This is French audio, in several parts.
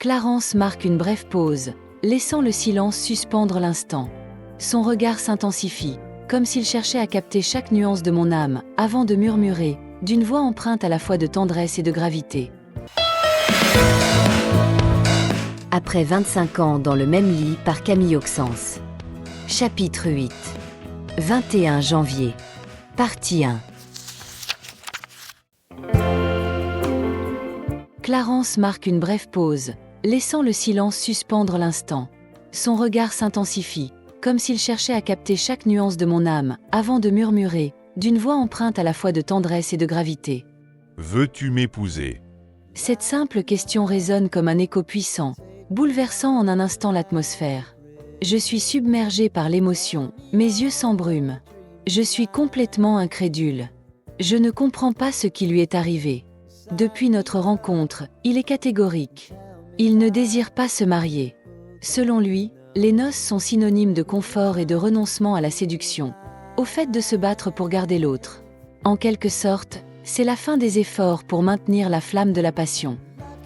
Clarence marque une brève pause, laissant le silence suspendre l'instant. Son regard s'intensifie, comme s'il cherchait à capter chaque nuance de mon âme, avant de murmurer, d'une voix empreinte à la fois de tendresse et de gravité. Après 25 ans dans le même lit par Camille Auxence. Chapitre 8. 21 janvier. Partie 1. Clarence marque une brève pause, laissant le silence suspendre l'instant. Son regard s'intensifie, comme s'il cherchait à capter chaque nuance de mon âme, avant de murmurer, d'une voix empreinte à la fois de tendresse et de gravité. Veux-tu m'épouser? Cette simple question résonne comme un écho puissant, bouleversant en un instant l'atmosphère. Je suis submergé par l'émotion, mes yeux s'embrument. Je suis complètement incrédule. Je ne comprends pas ce qui lui est arrivé. Depuis notre rencontre, il est catégorique. Il ne désire pas se marier. Selon lui, les noces sont synonymes de confort et de renoncement à la séduction, au fait de se battre pour garder l'autre. En quelque sorte, c'est la fin des efforts pour maintenir la flamme de la passion.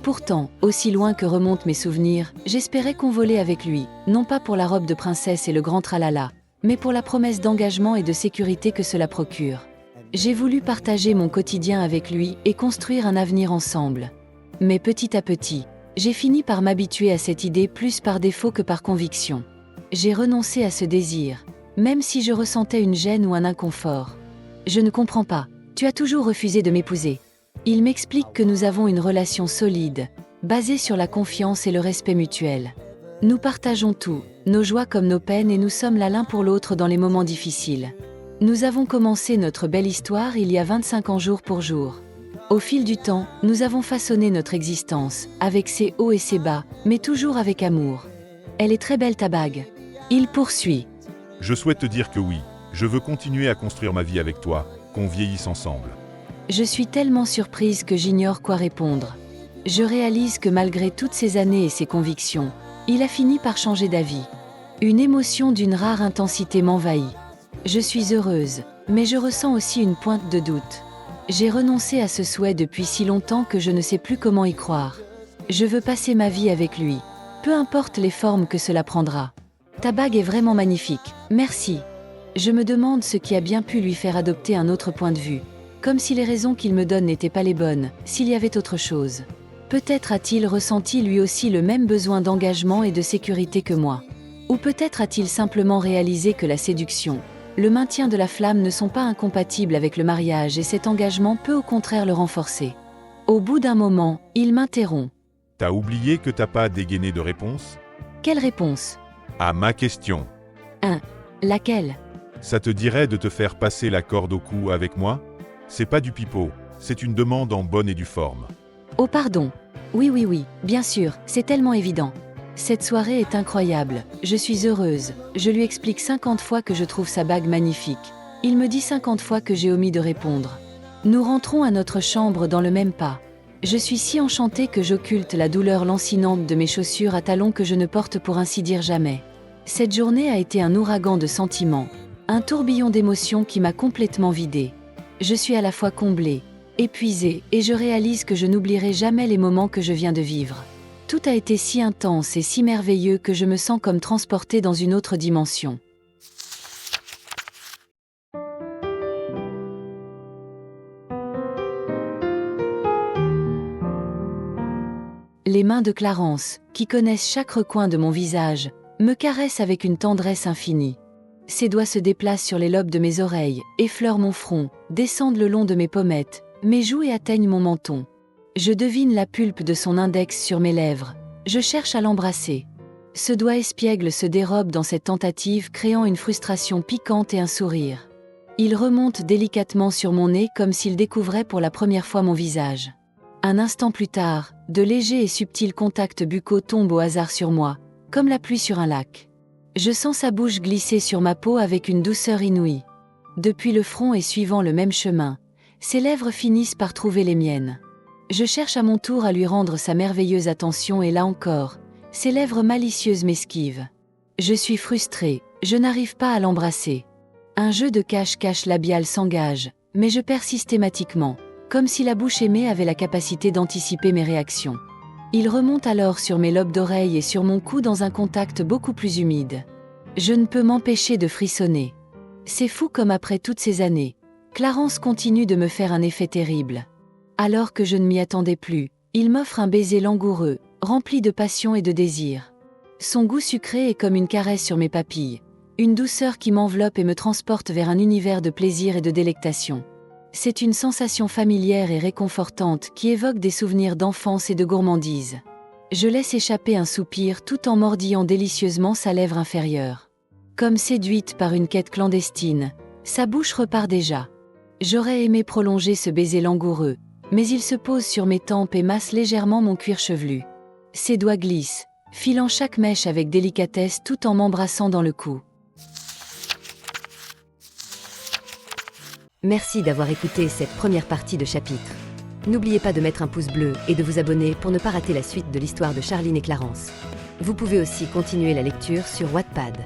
Pourtant, aussi loin que remontent mes souvenirs, j'espérais convoler avec lui, non pas pour la robe de princesse et le grand tralala, mais pour la promesse d'engagement et de sécurité que cela procure. J'ai voulu partager mon quotidien avec lui et construire un avenir ensemble. Mais petit à petit, j'ai fini par m'habituer à cette idée plus par défaut que par conviction. J'ai renoncé à ce désir, même si je ressentais une gêne ou un inconfort. Je ne comprends pas, tu as toujours refusé de m'épouser. Il m'explique que nous avons une relation solide, basée sur la confiance et le respect mutuel. Nous partageons tout, nos joies comme nos peines, et nous sommes là l'un pour l'autre dans les moments difficiles. Nous avons commencé notre belle histoire il y a 25 ans jour pour jour. Au fil du temps, nous avons façonné notre existence, avec ses hauts et ses bas, mais toujours avec amour. Elle est très belle ta bague. Il poursuit. Je souhaite te dire que oui, je veux continuer à construire ma vie avec toi, qu'on vieillisse ensemble. Je suis tellement surprise que j'ignore quoi répondre. Je réalise que malgré toutes ces années et ses convictions, il a fini par changer d'avis. Une émotion d'une rare intensité m'envahit. Je suis heureuse, mais je ressens aussi une pointe de doute. J'ai renoncé à ce souhait depuis si longtemps que je ne sais plus comment y croire. Je veux passer ma vie avec lui, peu importe les formes que cela prendra. Ta bague est vraiment magnifique, merci. Je me demande ce qui a bien pu lui faire adopter un autre point de vue. Comme si les raisons qu'il me donne n'étaient pas les bonnes, s'il y avait autre chose. Peut-être a-t-il ressenti lui aussi le même besoin d'engagement et de sécurité que moi. Ou peut-être a-t-il simplement réalisé que la séduction, le maintien de la flamme ne sont pas incompatibles avec le mariage et cet engagement peut au contraire le renforcer. Au bout d'un moment, il m'interrompt. T'as oublié que t'as pas dégainé de réponse? Quelle réponse? À ma question. Laquelle? Ça te dirait de te faire passer la corde au cou avec moi? C'est pas du pipeau, c'est une demande en bonne et due forme. Oh pardon. Oui, bien sûr, c'est tellement évident. Cette soirée est incroyable, je suis heureuse, je lui explique 50 fois que je trouve sa bague magnifique. Il me dit 50 fois que j'ai omis de répondre. Nous rentrons à notre chambre dans le même pas. Je suis si enchantée que j'occulte la douleur lancinante de mes chaussures à talons que je ne porte pour ainsi dire jamais. Cette journée a été un ouragan de sentiments, un tourbillon d'émotions qui m'a complètement vidée. Je suis à la fois comblée, épuisée, et je réalise que je n'oublierai jamais les moments que je viens de vivre. Tout a été si intense et si merveilleux que je me sens comme transportée dans une autre dimension. Les mains de Clarence, qui connaissent chaque recoin de mon visage, me caressent avec une tendresse infinie. Ses doigts se déplacent sur les lobes de mes oreilles, effleurent mon front, descendent le long de mes pommettes, mes joues et atteignent mon menton. Je devine la pulpe de son index sur mes lèvres. Je cherche à l'embrasser. Ce doigt espiègle se dérobe dans cette tentative, créant une frustration piquante et un sourire. Il remonte délicatement sur mon nez comme s'il découvrait pour la première fois mon visage. Un instant plus tard, de légers et subtils contacts buccaux tombent au hasard sur moi, comme la pluie sur un lac. Je sens sa bouche glisser sur ma peau avec une douceur inouïe. Depuis le front et suivant le même chemin, ses lèvres finissent par trouver les miennes. Je cherche à mon tour à lui rendre sa merveilleuse attention et là encore, ses lèvres malicieuses m'esquivent. Je suis frustrée, je n'arrive pas à l'embrasser. Un jeu de cache-cache labial s'engage, mais je perds systématiquement, comme si la bouche aimée avait la capacité d'anticiper mes réactions. Il remonte alors sur mes lobes d'oreilles et sur mon cou dans un contact beaucoup plus humide. Je ne peux m'empêcher de frissonner. C'est fou comme après toutes ces années, Clarence continue de me faire un effet terrible. Alors que je ne m'y attendais plus, il m'offre un baiser langoureux, rempli de passion et de désir. Son goût sucré est comme une caresse sur mes papilles, une douceur qui m'enveloppe et me transporte vers un univers de plaisir et de délectation. C'est une sensation familière et réconfortante qui évoque des souvenirs d'enfance et de gourmandise. Je laisse échapper un soupir tout en mordillant délicieusement sa lèvre inférieure. Comme séduite par une quête clandestine, sa bouche repart déjà. J'aurais aimé prolonger ce baiser langoureux, mais il se pose sur mes tempes et masse légèrement mon cuir chevelu. Ses doigts glissent, filant chaque mèche avec délicatesse tout en m'embrassant dans le cou. Merci d'avoir écouté cette première partie de chapitre. N'oubliez pas de mettre un pouce bleu et de vous abonner pour ne pas rater la suite de l'histoire de Charline et Clarence. Vous pouvez aussi continuer la lecture sur Wattpad.